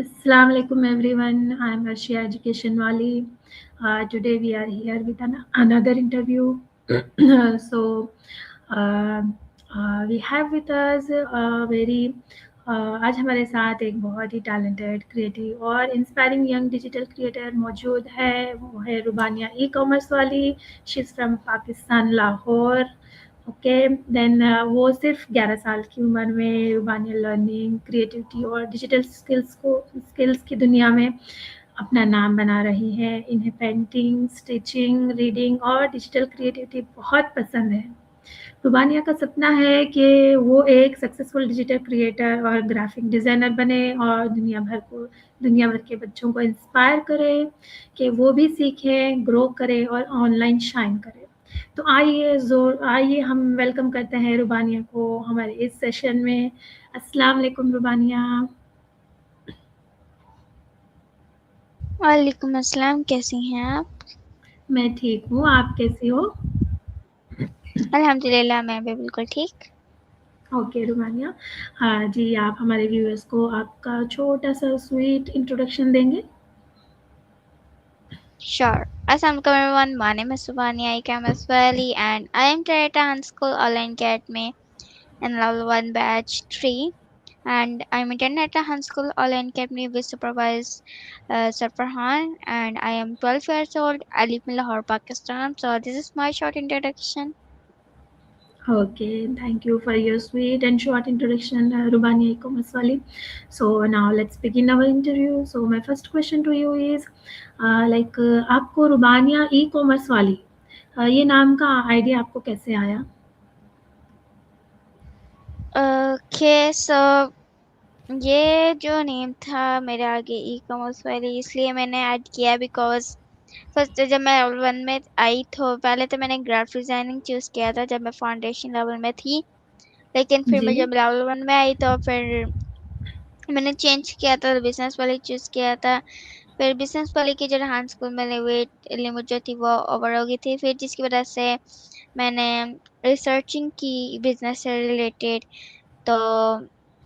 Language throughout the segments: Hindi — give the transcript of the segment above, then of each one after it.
Assalamu alaikum everyone. I am Arshia Education Wali. Today we are here with another interview. so uh, we have with us a very आज हमारे साथ एक बहुत ही टैलेंटेड क्रिएटिव और इंस्पायरिंग यंग डिजिटल क्रिएटर मौजूद है। वो है रुबानिया ई कॉमर्स वाली। She is from Pakistan Lahore. Okay then वो सिर्फ 11 साल की उम्र में रुबानिया लर्निंग क्रिएटिविटी और डिजिटल स्किल्स की दुनिया में अपना नाम बना रही है। इन्हें पेंटिंग स्टिचिंग रीडिंग और डिजिटल क्रिएटिविटी बहुत पसंद है। रुबानिया का सपना है कि वो एक सक्सेसफुल डिजिटल क्रिएटर और ग्राफिक डिज़ाइनर बने और दुनिया भर के बच्चों को इंस्पायर करे कि वो भी सीखें ग्रो करें और ऑनलाइन शाइन करें। तो आइए हम वेलकम करते हैं रुबानिया को हमारे इस सेशन में। अस्सलाम वालेकुम रुबानिया। वालेकुम अस्सलाम, कैसी हैं आप? मैं ठीक हूँ, आप कैसी हो? अल्हम्दुलिल्लाह, मैं भी बिल्कुल ठीक। ओके रुबानिया। हाँ जी, आप हमारे व्यूअर्स को आपका छोटा सा स्वीट इंट्रोडक्शन देंगे? Sure. Assalamualaikum everyone. My name is Subhania Ikamas Wali and I am at Hans School Online Academy in level 1 batch 3. And I'm intern at Hans School Online Academy with supervisor Sir Farhan, and I am 12 years old. I live in Lahore, Pakistan. So this is my short introduction. Okay, thank you for your sweet and short introduction, Rubania e-commerce wali. So now let's begin our interview. So my first question to you is, आपको रुबानिया ई-कॉमर्स वाली ये नाम का आइडिया आपको कैसे आया? Okay, so ये जो नेम था मेरे आगे ई कॉमर्स वाली इसलिए मैंने ऐड किया बिकॉज फर्स्ट जब मैं लेवल 1 में आई तो पहले तो मैंने ग्राफिक डिजाइनिंग चूज़ किया था जब मैं फाउंडेशन लेवल में थी, लेकिन फिर मैं जी, जब लेवल 1 में आई तो फिर मैंने चेंज किया था, बिजनेस वाली चूज़ किया था। फिर बिजनेस वाली की जो हान स्कूल में वेट लिमिट जो थी वो ओवर हो गई थी, फिर जिसकी वजह से मैंने रिसर्चिंग की बिजनेस से रिलेटेड। तो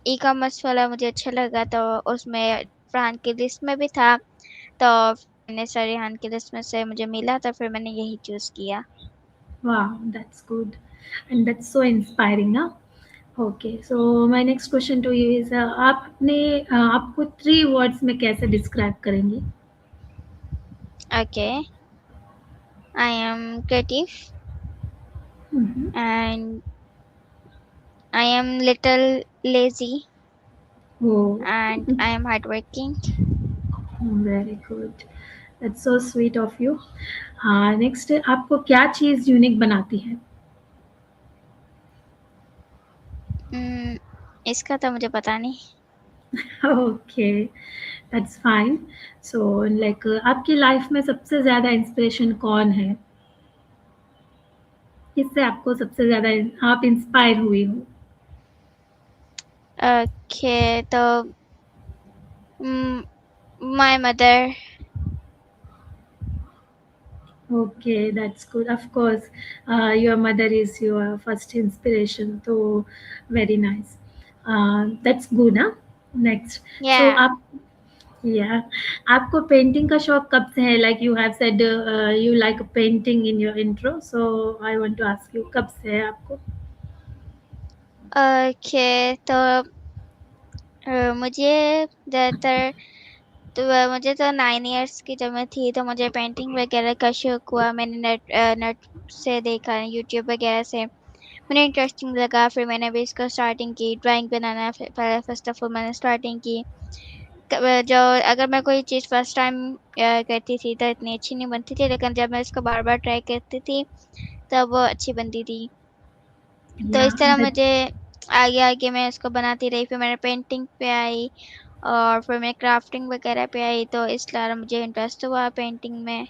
ई कॉमर्स वाला मुझे अच्छा लगा तो उसमें फरहान की लिस्ट में भी था, तो मैंने सरेहान की लिस्ट में से मुझे मिला तो फिर मैंने यही चूज़ किया। wow, that's good and that's so inspiring ना? Okay, so my next question to you is आपको 3 वर्ड्स में कैसे डिस्क्राइब करेंगी? ओके, आई एम क्रिएटिव हुँ, and I am little lazy oh! And I am hardworking. Very good, that's so sweet of you. हाँ, नेक्स्ट आपको क्या चीज़ यूनिक बनाती है? इसका तो मुझे पता नहीं। Okay, that's fine. सो आपकी लाइफ में सबसे ज़्यादा इंस्पिरेशन कौन है? किससे आपको सबसे ज़्यादा आप इंस्पायर हुई हो? ओके, तो my mother. Okay, that's good. Of course, your mother is your first inspiration. So very nice. That's good, huh? Next. So या आप yeah, आपको पेंटिंग का शौक कब से है? Like you have said, you like painting in your intro. So I want to ask you, कब से है आपको? ओके, तो मुझे ज़्यादातर मुझे तो 9 इयर्स की जब मैं थी तो मुझे पेंटिंग वगैरह का शौक हुआ। मैंने नेट से देखा, यूट्यूब वगैरह से मुझे इंटरेस्टिंग लगा, फिर मैंने भी इसको स्टार्टिंग की ड्राइंग बनाना। पहले फर्स्ट ऑफ ऑल मैंने स्टार्टिंग की जो अगर मैं कोई चीज़ फर्स्ट टाइम करती थी तो इतनी अच्छी नहीं बनती थी, लेकिन जब मैं इसको बार बार ट्राई करती थी तब वो अच्छी बनती थी। तो Yeah, इस तरह that मुझे आगे आगे मैं इसको बनाती रही, फिर मैंने पेंटिंग पे आई और फिर मैं क्राफ्टिंग वगैरह पे आई, तो इस तरह मुझे इंटरेस्ट हुआ पेंटिंग में।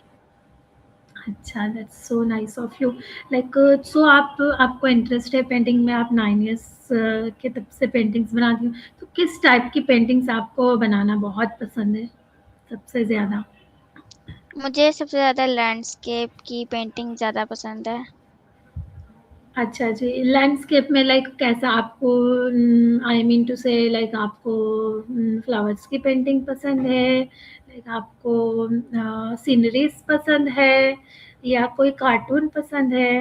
अच्छा, that's so nice of you. So आपको इंटरेस्ट है पेंटिंग में, आप 9 इयर्स के तब से पेंटिंग्स बनाती हो। तो किस टाइप की पेंटिंग्स आपको बनाना बहुत पसंद है सबसे ज़्यादा? मुझे सबसे ज़्यादा लैंडस्केप की पेंटिंग ज़्यादा पसंद है। अच्छा जी, लैंडस्केप में लाइक कैसा आपको, आई मीन टू से लाइक आपको फ्लावर्स की पेंटिंग पसंद है, लाइक आपको सीनरीज पसंद है या कोई कार्टून पसंद है?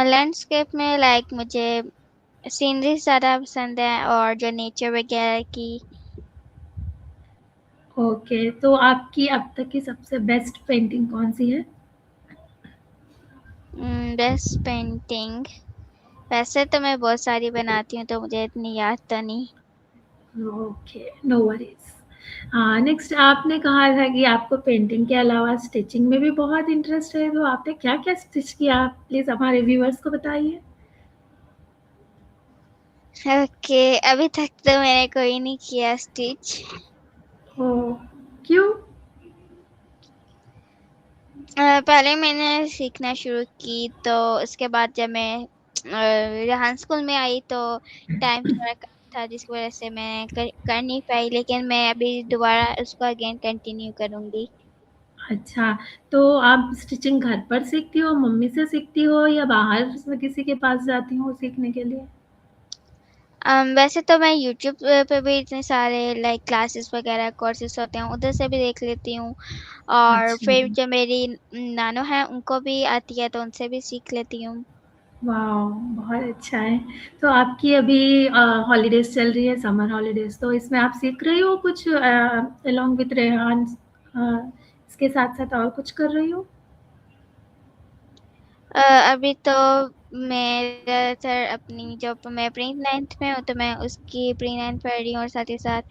लैंडस्केप में लाइक मुझे सीनरीज ज़्यादा पसंद है और जो नेचर वगैरह की। ओके, तो आपकी अब तक की सबसे बेस्ट पेंटिंग कौन-सी है? बेस्ट पेंटिंग, वैसे तो मैं बहुत सारी बनाती हूँ तो मुझे इतनी याद तो नहीं। Okay, no worries. नेक्स्ट आपने कहा था कि आपको पेंटिंग के अलावा स्टिचिंग में भी बहुत इंटरेस्ट है, तो आपने क्या-क्या स्टिच किया? आप प्लीज़ हमारे व्यूअर्स को बताइए। ओके, अभी तक तो मैंने कोई नहीं किया स्टिच। ओह! क्यों? पहले मैंने सीखना शुरू की तो उसके बाद जब मैं यहाँ स्कूल में आई तो टाइम थोड़ा कम था जिसकी वजह से मैं कर नहीं पाई, लेकिन मैं अभी दोबारा उसको अगेन कंटिन्यू करूँगी। अच्छा, तो आप स्टिचिंग घर पर सीखती हो, मम्मी से सीखती हो या बाहर से किसी के पास जाती हो सीखने के लिए? वैसे तो मैं यूट्यूब पे भी इतने सारे लाइक क्लासेस वगैरह कोर्सेस होते हैं उधर से भी देख लेती हूँ, और अच्छा, फिर जो मेरी नानो है उनको भी आती है तो उनसे भी सीख लेती हूँ। वॉव! बहुत अच्छा है। तो आपकी अभी हॉलिडेज़ चल रही है, समर हॉलिडेज़, तो इसमें आप सीख रही हो कुछ अलोंग विथ रेहान, इसके साथ-साथ और कुछ कर रही हो? अभी तो मैं ज़्यादातर अपनी जब मैं प्री नाइन्थ में हूँ तो मैं उसकी प्री नाइन्थ पढ़ रही हूँ और साथ ही साथ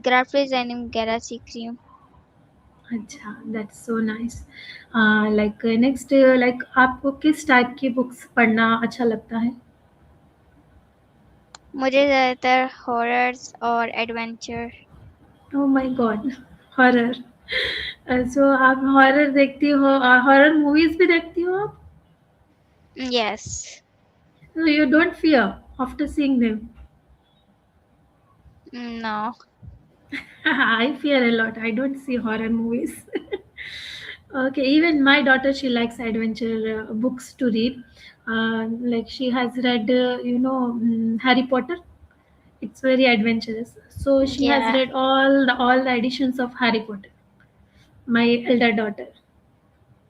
ग्राफ़िक डिज़ाइनिंग वगैरह सीख रही हूँ। अच्छा, that's so nice. Like next like आपको किस टाइप की बुक्स पढ़ना अच्छा लगता है? मुझे ज़्यादातर हॉरर्स और adventure. Oh my God! Horror. So आप हॉरर देखती हो, हॉरर मूवीज़ भी देखती हो आप? Yes. So you don't fear after seeing them? No. I fear a lot. I don't see horror movies. Okay, even my daughter, she likes adventure books to read. Like she has read, Harry Potter. It's very adventurous. So she has या read all the editions of Harry Potter. My elder daughter.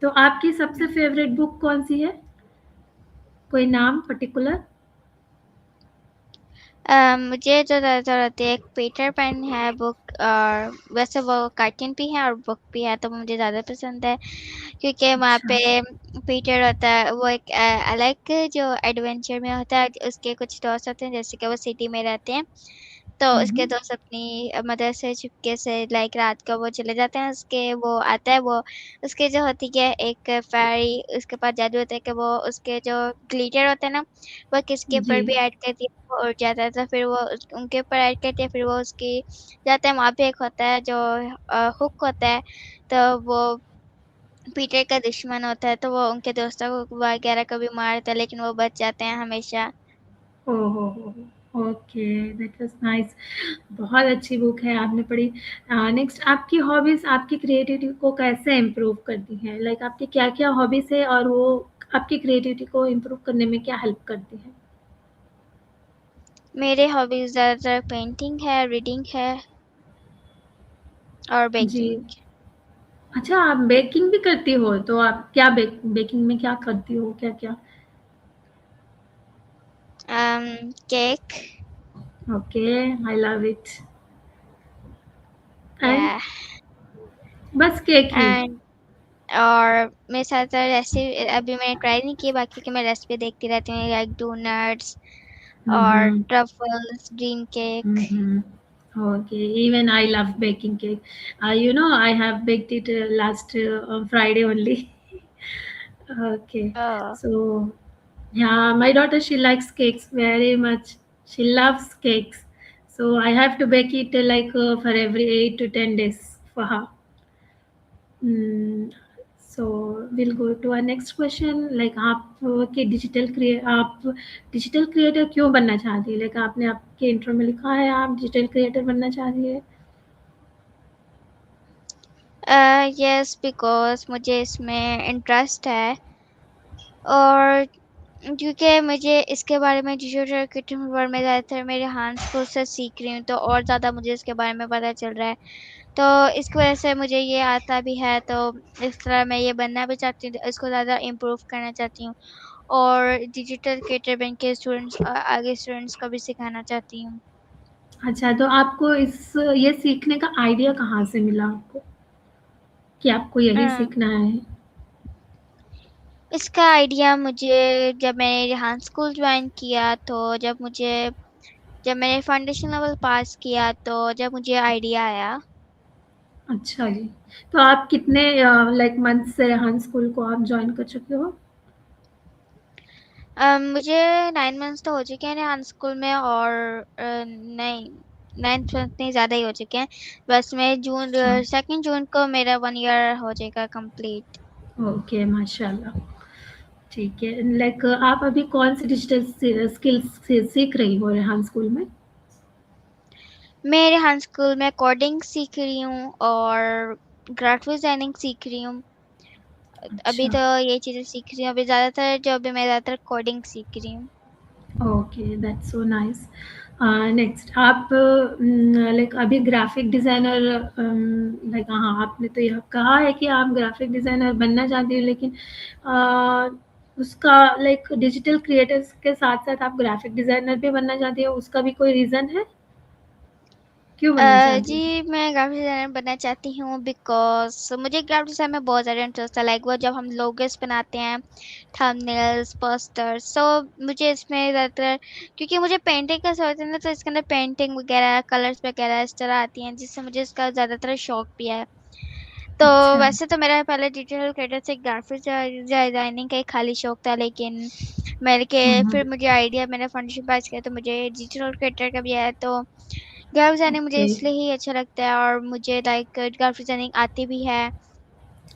तो आपकी सबसे फेवरेट बुक कौन सी है? कोई नाम पर्टिकुलर? मुझे जो ज़्यादातर होती है एक पीटर पैन है बुक, और वैसे वो कार्टून भी है और बुक भी है तो मुझे ज़्यादा पसंद है क्योंकि वहाँ अच्छा। पे पीटर होता है, वो एक अलग जो एडवेंचर में होता है, उसके कुछ दोस्त होते हैं जैसे कि वो सिटी में रहते हैं तो उसके हम्म। दोस्त अपनी मदर से चुपके से लाइक रात को वो चले जाते हैं, उसके वो आता है, वो उसके जो होती है एक फेरी, उसके पास जादू होता है कि वो उसके जो ग्लिटर होता है ना वो किसके जी। ऊपर भी ऐड करती है वो उड़ जाता है, तो फिर वो उनके ऊपर ऐड करती है, फिर वो उसकी जाता है, वहाँ पे एक होता है जो हुक होता है, तो वो पीटर का दुश्मन होता है तो वो उनके दोस्तों को वगैरह को भी मारता है लेकिन वो बच जाते हैं हमेशा। ओह हो! Okay, that was nice. बहुत अच्छी बुक है, आपने पढ़ी। नेक्स्ट आपकी हॉबीज़ आपकी क्रिएटिविटी को कैसे इम्प्रूव करती हैं? लाइक आपकी क्या-क्या हॉबीज़ है और वो आपकी क्रिएटिविटी को इम्प्रूव करने में क्या हेल्प करती हैं? मेरे हॉबीज़ ज़्यादातर पेंटिंग है, रीडिंग है और जी। बेकिंग। अच्छा, आप बेकिंग भी करती हो? तो आप क्या बेकिंग में क्या करती हो? क्या-क्या? Cake. Okay, I love it. And या बस केक ही? एंड और मेरे साथ रेसिपी अभी मैंने ट्राई नहीं की, बाकी की मैं रेसिपी देखती रहती हूँ लाइक डोनट्स हुँ, और हुँ। Truffles, dream cake. Mhm. Okay. Even I love baking cake. I have baked it last on Friday only. Okay. Oh! So, yeah, my daughter, she likes cakes very much. She loves cakes. So I have to bake it like for every 8 to 10 days for her. Hmm. So we'll go to our next question. Like आप के आप डिजिटल क्रिएटर क्यों बनना चाहती है? लाइक आपने आपके इंट्रो में लिखा है आप डिजिटल क्रिएटर बनना चाह रही है। यस, बिकॉज़ मुझे इसमें इंटरेस्ट है और क्योंकि मुझे इसके बारे में डिजिटल मार्केटिंग के बारे में ज़्यादातर मेरे हाथ को से सीख रही हूँ, तो और ज़्यादा मुझे इसके बारे में पता चल रहा है। तो इसकी वजह से मुझे ये आता भी है, तो इस तरह मैं ये बनना भी चाहती हूँ, इसको ज़्यादा इम्प्रूव करना चाहती हूँ और डिजिटल क्रिएटर बन के स्टूडेंट्स आगे स्टूडेंट्स को भी सिखाना चाहती हूँ। अच्छा, तो आपको ये सीखने का आइडिया कहाँ से मिला आपको कि आपको यही अ, सीखना है? इसका आइडिया मुझे जब मैंने यहाँ स्कूल ज्वाइन किया, तो जब मैंने फाउंडेशन लेवल पास किया, तो जब मुझे आइडिया आया। अच्छा जी। तो आप कितने लाइक मंथ से रेहान स्कूल को आप जॉइन कर चुके हो? मुझे 9 मंथ्स तो हो चुके हैं रेहान स्कूल में, और नहीं, 9th मंथ नहीं, ज़्यादा ही हो चुके हैं। बस मैं जून अच्छा, 2nd जून को मेरा 1 ईयर हो जाएगा कंप्लीट। ओके, माशाल्लाह। ठीक है, लाइक आप अभी कौन सी डिजिटल स्किल्स सीख रही हो रेहान स्कूल में? मैं रेहान स्कूल में कोडिंग सीख रही हूँ और ग्राफिक डिजाइनिंग सीख रही हूँ। अभी अच्छा, तो ये चीज़ें सीख रही हूँ। अभी मैं ज़्यादातर कोडिंग सीख रही हूँ। Okay, that's so nice. Next आप लाइक अभी ग्राफिक डिज़ाइनर लाइक हाँ, आपने तो यह कहा है कि आप ग्राफिक डिज़ाइनर बनना चाहती हो, लेकिन उसका लाइक डिजिटल क्रिएटर्स के साथ-साथ आप ग्राफिक डिज़ाइनर भी बनना चाहती हो, उसका भी कोई रीज़न है? क्यों बनना चाहती हो? जी, मैं ग्राफ़िक डिज़ाइनर बनना चाहती हूँ बिकॉज़ मुझे ग्राफ़िक डिज़ाइन में बहुत ज़्यादा इंटरेस्ट है। लाइक वो जब हम लोगोस बनाते हैं, थंबनेल्स, पोस्टर्स, तो मुझे इसमें ज़्यादातर, क्योंकि मुझे पेंटिंग का शौक है ना, तो इसके अंदर पेंटिंग वगैरह, कलर्स वगैरह इस तरह आती हैं, जिससे मुझे इसका ज़्यादातर शौक भी है। तो अच्छा, वैसे तो मेरा पहले डिजिटल क्रिएटर से ग्राफ़िक डिज़ाइनिंग का ही खाली शौक था, लेकिन हुँ, फिर मुझे आइडिया, मैंने फाउंडेशन पास किया, तो मुझे डिजिटल क्रिएटर का भी आया। तो ग्राफ़िक डिज़ाइनिंग मुझे ओके, इसलिए ही अच्छा लगता है, और मुझे लाइक ग्राफ़िक डिज़ाइनिंग आती भी है।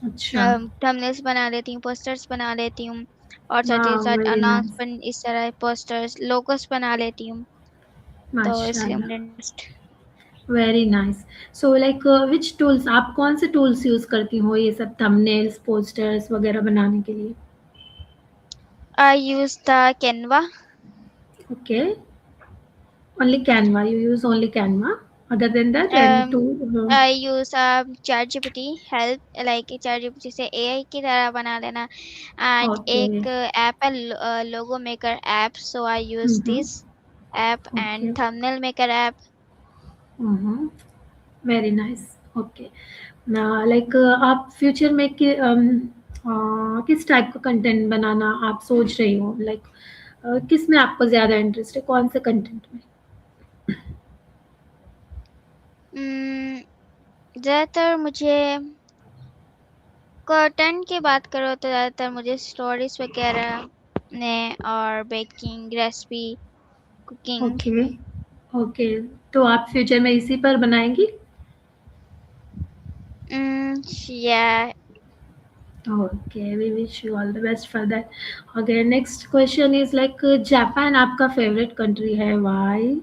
अच्छा, थंबनेल्स बना लेती हूँ, पोस्टर्स बना लेती हूँ, और साथ ही वाओ! साथ वेरी नाइस, अनाउंसमेंट इस तरह पोस्टर्स, लोगोस बना लेती हूँ। तो इसलिए माशाल्लाह। मुझे interest. Very nice. So like which tools आप कौन से टूल्स यूज़ करती हो ये सब थंबनेल्स, पोस्टर्स वगैरह बनाने के लिए? I use the Canva. Okay, only Canva, you use only Canva? Other than that any um, tool? I use ChatGPT help, like ChatGPT से AI की तरह बना लेना, and ओके, एक ऐप है logo maker app, so I use hmm, this app okay, and thumbnail maker app. Hmm, very nice, okay. Like आप फ्यूचर में किस टाइप का कंटेंट बनाना आप सोच रही हो? लाइक किस में आपको ज़्यादा इंटरेस्ट है, कौन से कंटेंट में? ज़्यादातर मुझे कंटेंट की बात करो तो ज़्यादातर मुझे स्टोरीज वगैरह ने, और baking recipe, cooking. Okay, okay, तो आप फ्यूचर में इसी पर बनाएँगी? या Okay, we wish you all the best for that. Okay, next question is like Japan आपका फेवरेट कंट्री है, why?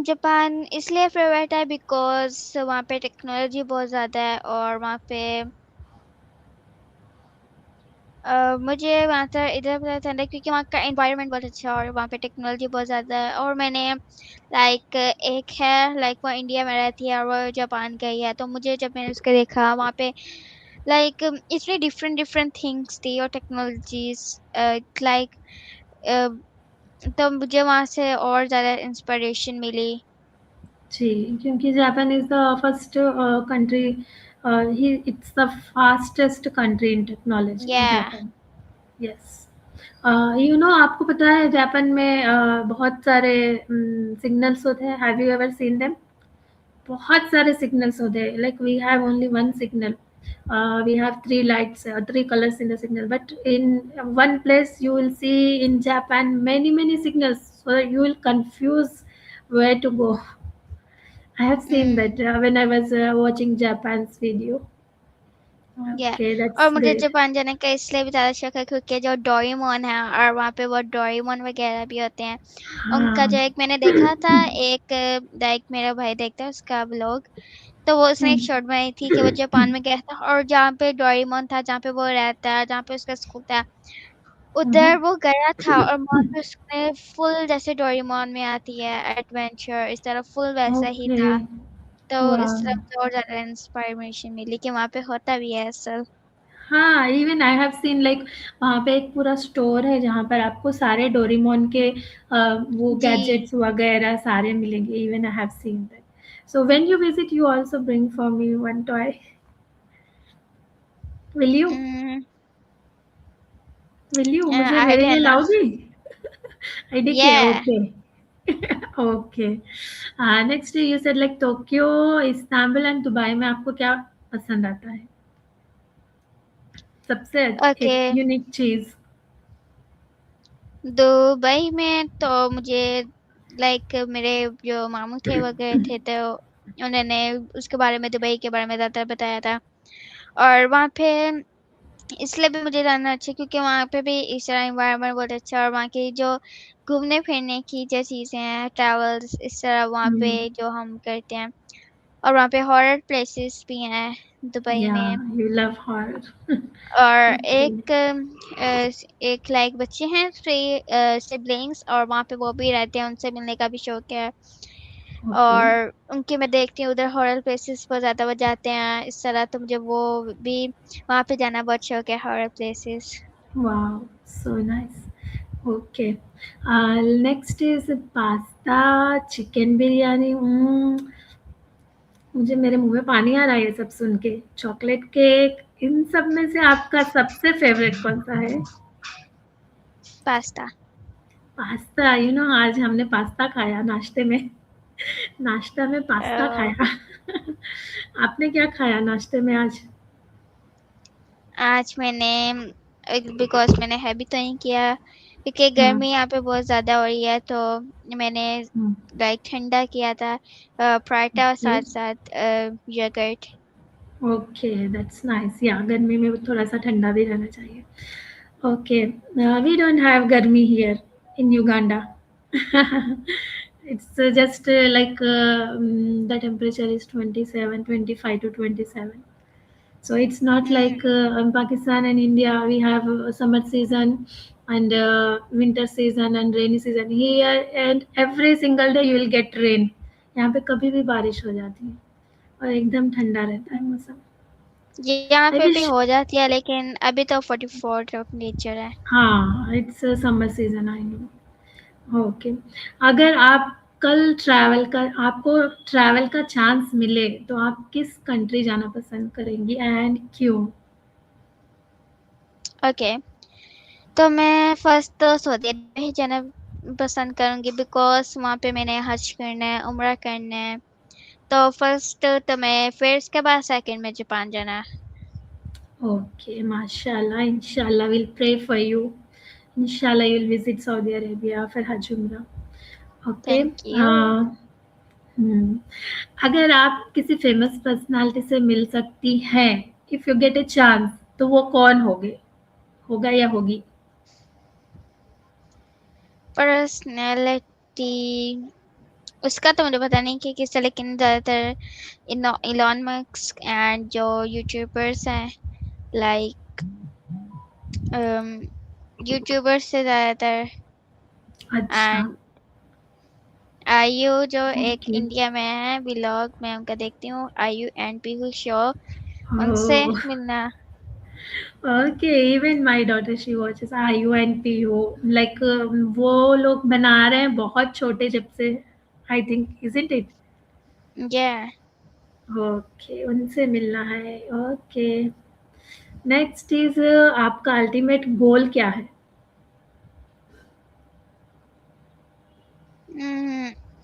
जापान इसलिए फेवरेट है बिकॉज़ वहाँ पे टेक्नोलॉजी बहुत ज़्यादा है, और वहाँ पे मुझे वहाँ से इधर पसंद है क्योंकि वहाँ का एनवायरनमेंट बहुत अच्छा है, और वहाँ पे टेक्नोलॉजी बहुत ज़्यादा है। और मैंने लाइक एक है, लाइक वो इंडिया में रहती है और वो जापान गई है, तो मुझे जब मैंने उसको देखा वहाँ पे, लाइक इतनी डिफरेंट डिफरेंट थिंग्स थी और टेक्नोलॉजीज, लाइक तो मुझे वहाँ से और ज़्यादा इंस्पिरेशन मिली। जी, क्योंकि Japan is the first country, he it's the fastest country in technology, या जापान। यस। यू नो आपको पता है जापान में बहुत सारे सिग्नल्स होते हैं, have you ever seen them? बहुत सारे सिग्नल्स होते हैं, like we have only one signal, we have three lights, three colors in the signal, but in one place you will see in Japan many signals, so you will confuse where to go. I have seen mm, that when I was watching Japan's video. या Okay, that's और मुझे great. जापान जाने का इसलिए भी ज़्यादा शौक है क्योंकि जो डोरेमोन है, और वहाँ पे वो डोरेमोन वगैरह भी होते हैं। उनका हाँ। जो एक मैंने देखा था, एक लाइक मेरा भाई देखता है उसका व्लॉग, तो वो उसने एक हम्म, शॉर्ट बनाई थी कि वो जापान में गया था और जहाँ पे डोरेमोन था, जहाँ पे वो रहता है, जहाँ पे उसका स्कूल था, उधर वो गया था और वहाँ पे उसने फुल जैसे डोरेमोन में आती है एडवेंचर, इस तरह फुल वैसा ही ओके, था। तो इस वाह। तरह मुझे और ज़्यादा इंस्पिरेशन मिली कि वहाँ पे होता भी है असल। हाँ, even I have scene like वहाँ पे एक पूरा स्टोर है जहाँ पर आपको सारे डोरेमोन के वो जी। गैजेट्स वगैरह सारे मिलेंगे। Even I have seen that. So when you visit you also bring for me one toy, will you? Mm, will you मुझे I मेरे लिए don't know. लाओगी? IDK, Yeah. Okay. Okay. Next you said like Tokyo, Istanbul and Dubai में आपको क्या पसंद आता है? सबसे एक ओके। यूनिक चीज़? दुबई में तो मुझे लाइक मेरे जो मामू थे वो गए थे तो उन्होंने उसके बारे में, दुबई के बारे में ज़्यादा बताया था। और वहाँ पे इसलिए भी मुझे जानना अच्छा क्योंकि वहाँ पे भी इस तरह एनवायरनमेंट बहुत अच्छा है और वहाँ की जो घूमने फिरने की जो चीज़ें हैं, ट्रैवल्स इस तरह वहाँ पे हुँ, जो हम करते हैं, और वहाँ पे हॉरर प्लेसेस भी हैं दुबई या में। You love horror. और ओके, एक लाइक बच्चे हैं 3 सिबलिंग्स और वहाँ पे वो भी रहते हैं, उनसे मिलने का भी शौक है। ओके, और उनकी मैं देखती हूँ उधर हॉरर प्लेसेस बहुत ज़्यादा वो जाते हैं इस तरह, तो मुझे वो भी वहाँ पे जाना बहुत शौक है, horror places. Wow, so nice. Okay, next is pasta, chicken biryani. मुझे मेरे मुँह में पानी आ रहा है ये सब सुन के। चॉकलेट केक, इन सब में से आपका सबसे फ़ेवरेट कौन-सा है? पास्ता। पास्ता, आज हमने पास्ता खाया नाश्ते में। नाश्ता में पास्ता अ, खाया। आपने क्या खाया नाश्ते में आज? आज मैंने बिकॉज़ मैंने हैवी तो नहीं किया क्योंकि हाँ, गर्मी यहाँ पे बहुत ज़्यादा हो रही है, तो मैंने हुँ, लाइक ठंडा किया था पराठा और ओके, साथ-साथ योगर्ट। Okay, that's nice. या गर्मी में थोड़ा-सा ठंडा भी रहना चाहिए। ओके, वी डोंट हैव गर्मी here in Uganda. It's just like the temperature is 27, 25 to 27. So it's not hmm, like in Pakistan and India we have summer season and winter season and rainy season. Here and every single day you will get rain. यहाँ पे कभी भी बारिश हो जाती है और एकदम ठंडा रहता है मौसम। यहाँ आई पे भी विश। हो जाती है लेकिन अभी तो 44 टेम्परेचर है। हाँ, it's summer season, I know. Okay, अगर आप कल ट्रैवल का आपको ट्रैवल का चांस मिले तो आप किस कंट्री जाना पसंद करेंगी एंड क्यों? ओके, तो मैं फर्स्ट तो सऊदी अरब ही जाना पसंद करूँगी बिकॉज़ वहाँ पे मैंने हज करना है, उम्रा करना है। तो फर्स्ट तो मैं, फिर उसके बाद सेकंड में जापान जाना है। ओके, माशाल्लाह, इंशाल्लाह विल प्रे फॉर यू। इंशाल्लाह you will visit Saudi Arabia फिर हज उम्रा। Okay, thank you. हुँ। अगर आप किसी फेमस पर्सनैलिटी से मिल सकती हैं, if you get a chance, तो वो कौन होगा या होगी? पर्सनैलिटी उसका तो मुझे पता नहीं कि किसका, लेकिन ज़्यादातर इलॉन मस्क एंड जो यूट्यूबर्स हैं लाइक यूट्यूबर्स से ज़्यादातर, अच्छा, एंड आयु जो एक ओके। इंडिया में है व्लॉग में उनका देखती हूँ, आयु एंड पीहू शो, उनसे ओह! मिलना। Okay, even my daughter she watches IU and PU. Like वो लोग बना रहे हैं बहुत छोटे जब से, आई थिंक, इज़न्ट इट? या ओके, उनसे मिलना है। ओके, नेक्स्ट इज़ आपका अल्टीमेट गोल क्या है?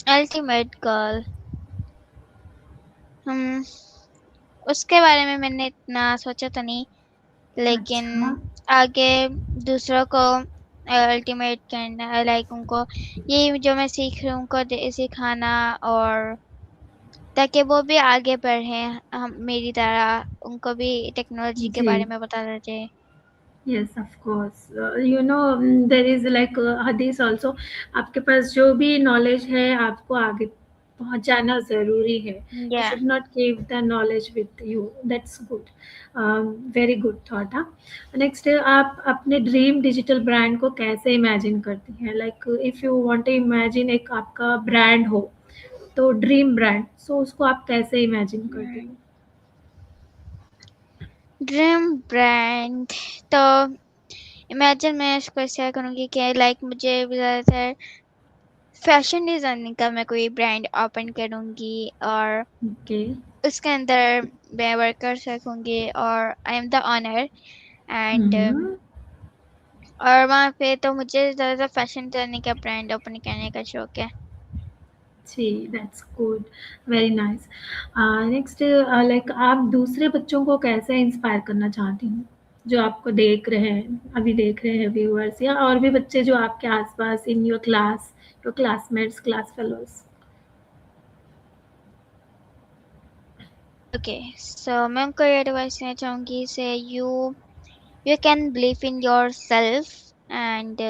अल्टीमेट गोल, हम उसके बारे में मैंने इतना सोचा तो नहीं, लेकिन अच्छा, आगे दूसरों को अल्टीमेट करना है, लाइक उनको ये जो मैं सीख रही हूँ उनको सिखाना, और ताकि वो भी आगे बढ़ें हम मेरी तरह, उनको भी टेक्नोलॉजी के जी। बारे में बताना चाहिए। Yes, of course. There is like हदीस ऑल्सो, आपके पास जो भी नॉलेज है आपको आगे पहुँचाना ज़रूरी है। You Yeah. should not keep the knowledge with you. That's good. Very good thought, हाँ। नेक्स्ट आप अपने ड्रीम डिजिटल ब्रांड को कैसे इमेजिन करती हैं? Like if you want to imagine एक आपका ब्रांड हो, तो ड्रीम ब्रांड, सो उसको आप कैसे इमेजिन करती हो? ड्रीम ब्रांड तो इमेजिन मैं इसको ऐसे करूँगी कि लाइक मुझे ज़्यादातर फैशन डिज़ाइनिंग का मैं कोई ब्रांड ओपन करूँगी और ओके। उसके अंदर मैं वर्कर्स रखूँगी और I am the owner and हुँ। और वहाँ पे तो मुझे ज़्यादातर फैशन डिज़ाइनिंग का ब्रांड ओपन करने का शौक है। जी, that's good, very nice. Next like आप दूसरे बच्चों को कैसे इंस्पायर करना चाहती हैं? जो आपको देख रहे हैं, अभी देख रहे हैं व्यूअर्स, या और भी बच्चे जो आपके आस-पास in your class, your classmates, class fellows? Okay, so मैं उनको ये एडवाइस देना चाहूँगी say you can believe in yourself and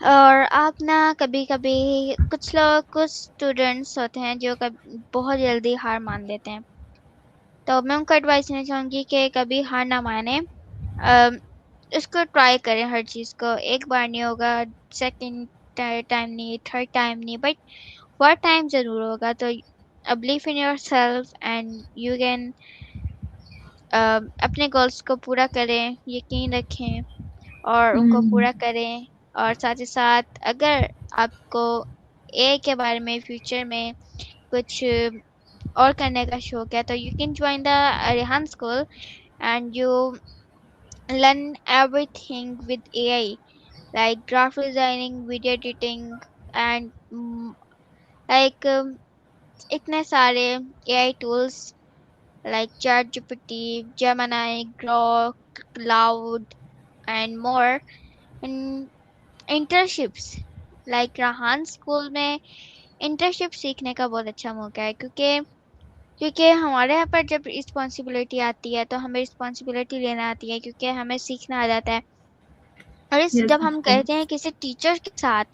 और आप ना कभी-कभी कुछ स्टूडेंट्स होते हैं जो बहुत जल्दी हार मान लेते हैं। तो मैं उनको एडवाइस देना चाहूँगी कि कभी हार ना मानें। इसको ट्राई करें हर चीज़ को। एक बार नहीं होगा, सेकंड टाइम नहीं, थर्ड टाइम नहीं, बट फोर्थ टाइम ज़रूर होगा। तो believe in yourself and you can अपने गोल्स को पूरा करें, यकीन रखें और उनको हुँ, पूरा करें। और साथ ही साथ अगर आपको एआई के बारे में फ्यूचर में कुछ और करने का शौक है तो you can join the Rehan school and you learn everything with AI like graphic designing, video editing and like इतने सारे AI tools like ChatGPT, Gemini, Grok, Cloud and more and internships like Rahan school में इंटर्नशिप सीखने का बहुत अच्छा मौका है क्योंकि हमारे यहाँ पर जब रिस्पॉन्सिबिलिटी आती है तो हमें रिस्पॉन्सिबिलिटी लेना आती है क्योंकि हमें सीखना आ जाता है और इस येस जब ऑफ हम करते कोर्स। हैं किसी टीचर के साथ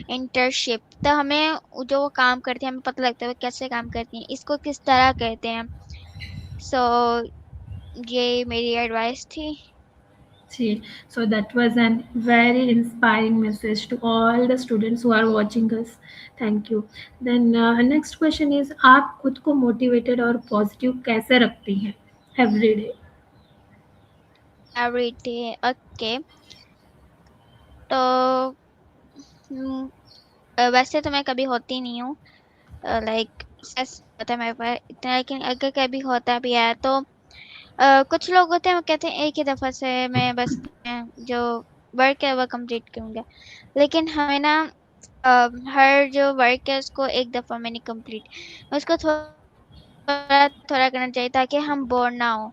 इंटर्नशिप तो हमें जो वो काम करते हैं हमें पता लगता है वो कैसे काम करती हैं इसको किस तरह कहते हैं सो ये मेरी एडवाइस थी जी, so that was an very inspiring message to all the students who are watching us. Thank you. Then next question is आप खुद को मोटिवेटेड और पॉजिटिव कैसे रखती हैं every day? Every day okay तो हम्म, वैसे तो मैं कभी होती नहीं हूँ लाइक स्ट्रेस होता है मेरे पर इतना लेकिन अगर कभी होता भी है तो कुछ लोग होते हैं वो कहते हैं एक ही दफ़ा से मैं बस जो वर्क है वो कंप्लीट करूँगा लेकिन हमें ना हर जो वर्क है उसको एक दफ़ा में नहीं कंप्लीट उसको थोड़ा थोड़ा करना चाहिए ताकि हम बोर ना हो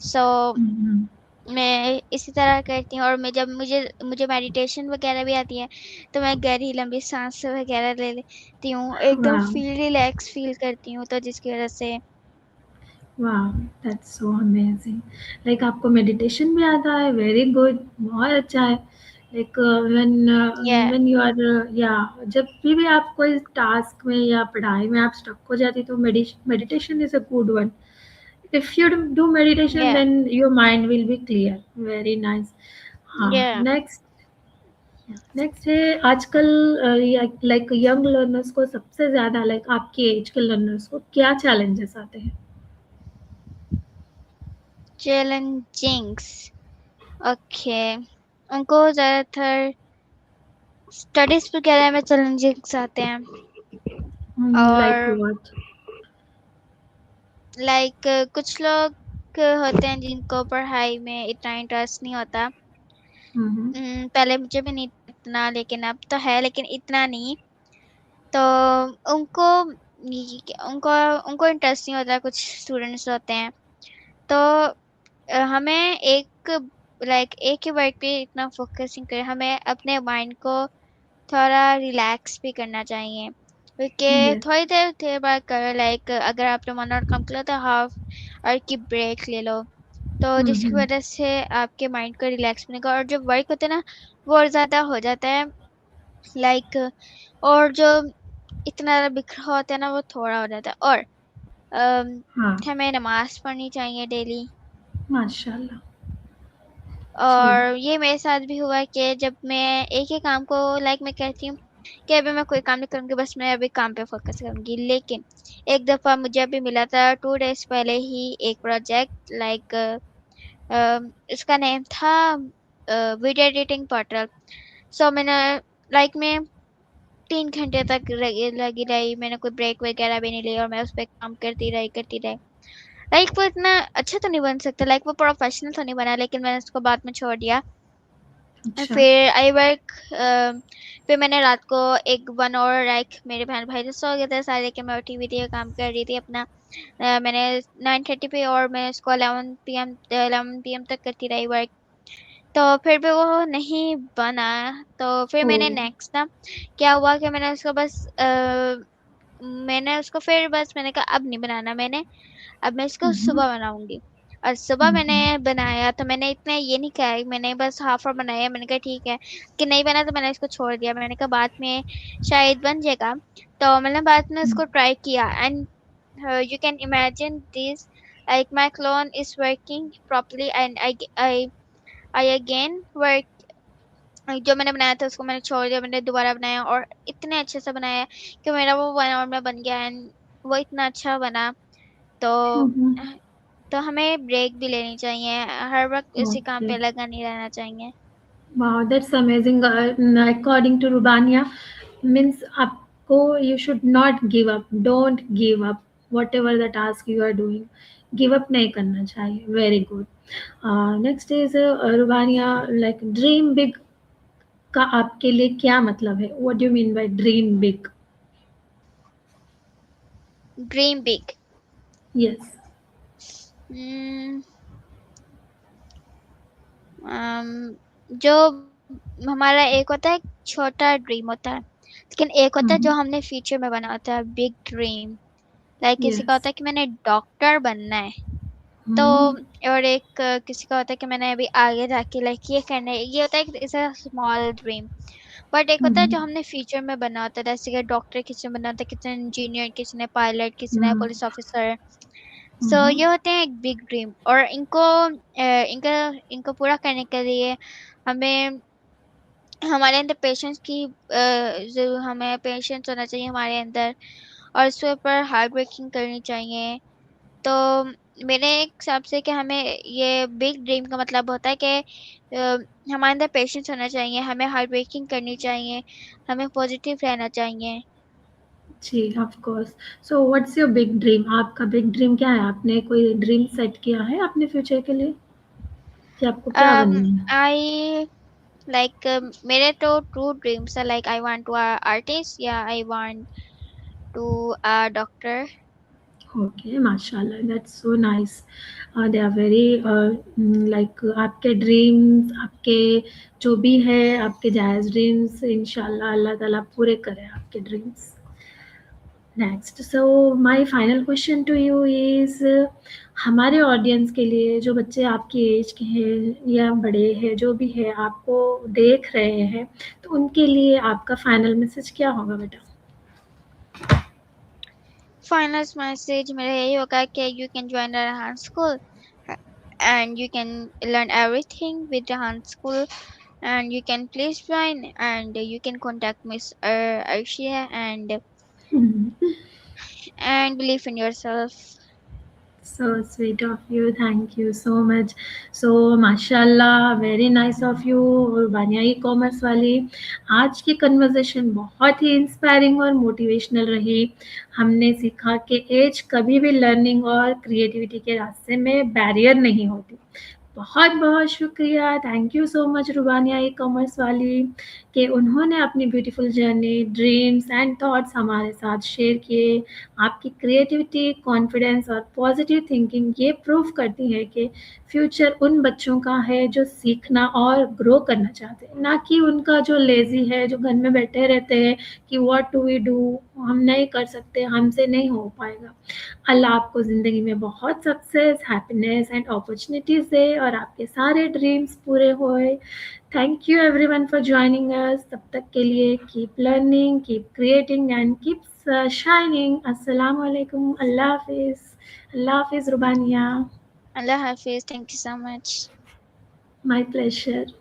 सो हम्म। मैं इसी तरह करती हूँ और मैं जब मुझे मुझे मेडिटेशन वगैरह भी आती है तो मैं गहरी लंबी सांस वगैरह ले लेती हूँ एकदम वाह, फील रिलैक्स फील करती हूँ तो जिसकी वजह से वाह, दैट्स सो अमेजिंग। लाइक आपको मेडिटेशन भी आता है, वेरी गुड, बहुत अच्छा है। लाइक व्हेन या व्हेन यू आर, या जब भी आप कोई टास्क में या पढ़ाई में आप स्टक हो जाती तो meditation is a good one. If you do meditation, या then your mind will be clear. Very nice. हाँ, या नेक्स्ट है आजकल लाइक यंग लर्नर्स को सबसे ज़्यादा, लाइक आपकी एज के लर्नर्स को क्या चैलेंजेस आते हैं? चैलेंजिंग्स ओके उनको ज़्यादातर स्टडीज वगैरह में चैलेंजिंग्स आते हैं लाइक और व्हाट? लाइक कुछ लोग होते हैं जिनको पढ़ाई में इतना इंटरेस्ट नहीं होता हम्म। पहले मुझे भी नहीं था इतना लेकिन अब तो है लेकिन इतना नहीं तो उनको उनको उनको इंटरेस्ट नहीं होता कुछ स्टूडेंट्स होते हैं तो हमें एक ही वर्क पे इतना फोकसिंग करें हमें अपने माइंड को थोड़ा रिलैक्स भी करना चाहिए क्योंकि यस। थोड़ी देर देर बाद करो लाइक अगर आपने 1 आवर काम किया तो हाफ आवर की ब्रेक ले लो तो जिसकी हम्म। वजह से आपके माइंड को रिलैक्स मिलेगा और जो वर्क होता है ना वो और ज़्यादा हो जाता है लाइक और जो इतना ज़्यादा बिखरा होता है ना, वो थोड़ा हो जाता है। और हाँ, हमें नमाज़ पढ़नी चाहिए डेली। माशाल्लाह। जी। और ये मेरे साथ भी हुआ कि जब मैं एक ही काम को मैं कहती हूँ कि अभी मैं कोई काम नहीं करूँगी, बस मैं अभी काम पे फ़ोकस करूँगी। लेकिन एक दफ़ा मुझे अभी मिला था 2 डेज़ पहले ही एक प्रोजेक्ट, इसका नेम था वीडियो एडिटिंग पोर्टल। सो मैंने मैं 3 घंटे तक लगी रही, मैंने कोई ब्रेक वगैरह भी नहीं ली और मैं उस पे काम करती रही। वो इतना अच्छा तो नहीं बन सकता, वो प्रोफेशनल तो नहीं बना, लेकिन मैंने उसको बाद में छोड़ दिया। अच्छा। फिर आई वर्क फिर मैंने रात को एक 1 और मेरे बहन भाई तो सो गए थे सारे, लेकिन मैं उठी हुई थी, काम कर रही थी अपना। मैंने 9:30 पे और मैं इसको 11 PM तक करती रही वर्क। तो फिर भी वो नहीं बना। तो फिर ओ। मैंने नेक्स्ट ना क्या हुआ कि मैंने उसको फिर बस मैंने कहा अब नहीं बनाना मैंने, अब मैं इसको हम्म, सुबह बनाऊंगी। और सुबह मैंने हम्म, बनाया तो मैंने इतना ये नहीं किया, मैंने बस हाफ और बनाया, मैंने कहा ठीक है। कि नहीं बना तो मैंने इसको छोड़ दिया, मैंने कहा बाद में शायद बन जाएगा। तो मैंने बाद में हम्म, इसको ट्राई किया and you can imagine this, my clone is working properly and I again work। जो मैंने बनाया था उसको मैंने छोड़ दिया, मैंने दोबारा बनाया और इतने अच्छे से बनाया कि मेरा वो 1 आवर में बन गया एंड वो इतना अच्छा बना। तो हम्म। तो हमें ब्रेक भी लेनी चाहिए, हर वक्त उसी काम ओके। पे लगा नहीं रहना चाहिए। Wow, that's amazing. According to Rubania, means आपको you should not give up. Don't give up. Whatever the task you are doing, give up नहीं करना चाहिए. Very good. Next is Rubania, like dream big का आपके लिए क्या मतलब है? What do you mean by dream big? Dream big. Yes. जो हमारा एक होता है छोटा ड्रीम होता है, लेकिन एक होता है जो Mm-hmm. हमने फ्यूचर में बना होता है बिग ड्रीम। किसी का Yes. होता है कि मैंने डॉक्टर बनना है। तो Mm-hmm. और एक किसी का होता है कि मैंने अभी आगे जाके ये करना है, ये होता है is a small dream. But एक होता है Mm-hmm. जो हमने फ्यूचर में बना होता है, जैसे कि डॉक्टर किसी ने बना होता है, किसी ने इंजीनियर, किसी ने पायलट, किसी ने Mm-hmm. Police officer. So Mm-hmm. ये होते हैं एक बिग ड्रीम। और इनका इनको पूरा करने के लिए हमें हमारे अंदर पेशेंस की हमें पेशेंस होना चाहिए हमारे अंदर, और उसके ऊपर हार्ड वर्किंग करनी चाहिए। तो मेरे एक हिसाब से कि हमें ये बिग ड्रीम का मतलब होता है कि हमारे अंदर पेशेंस होना चाहिए, हमें हार्ड वर्किंग करनी चाहिए, हमें पॉजिटिव रहना चाहिए। जी, of course. So what's your big dream? आपका बिग ड्रीम क्या है? आपने कोई ड्रीम सेट किया है अपने फ्यूचर के लिए कि आपको क्या बनना है? आई मेरे तो टू ड्रीम्स है, आई वांट टू आर्टिस्ट या I want to doctor. Okay, माशाल्लाह, that's so nice. They are very like आपके ड्रीम्स, आपके जो भी है, आपके जायज़ ड्रीम्स इंशाल्लाह अल्लाह ताला पूरे करे आपके dreams. Next, so my final question to you is, हमारे ऑडियंस के लिए जो बच्चे आपकी एज के हैं या बड़े हैं, जो भी है आपको देख रहे हैं, तो उनके लिए आपका फाइनल मैसेज क्या होगा बेटा? फाइनल मैसेज मेरा यही होगा कि you can join Rahan school and you can learn everything with Rahan School, and you can please join and you can contact Miss Arshia and believe in yourself. So sweet of you, thank you so much. So माशाल्लाह, वेरी नाइस ऑफ यू। और बानिया ई कॉमर्स वाली, आज की कन्वर्सेशन बहुत ही इंस्पायरिंग और मोटिवेशनल रही। हमने सीखा कि एज कभी भी लर्निंग और क्रिएटिविटी के रास्ते में बैरियर नहीं होती। बहुत बहुत शुक्रिया, thank you so much Rubania e commerce वाली, कि उन्होंने अपनी beautiful journey, dreams and thoughts हमारे साथ शेयर किए। आपकी क्रिएटिविटी, कॉन्फिडेंस और पॉजिटिव थिंकिंग ये प्रूव करती है कि फ्यूचर उन बच्चों का है जो सीखना और ग्रो करना चाहते हैं, ना कि उनका जो लेज़ी है, जो घर में बैठे रहते हैं कि व्हाट डू वी डू, हम नहीं कर सकते, हमसे नहीं हो पाएगा। अल्लाह आपको ज़िंदगी में बहुत सक्सेस, हैप्पीनेस एंड अपॉर्चुनिटीज़ दे और और आपके सारे ड्रीम्स पूरे होए। Thank you everyone for joining us. तब तक के लिए keep learning, keep creating and keep shining. अस्सलाम वालेकुम, अल्लाह हाफिज़ रुबानिया। Allah Hafiz. Thank you so much. My pleasure.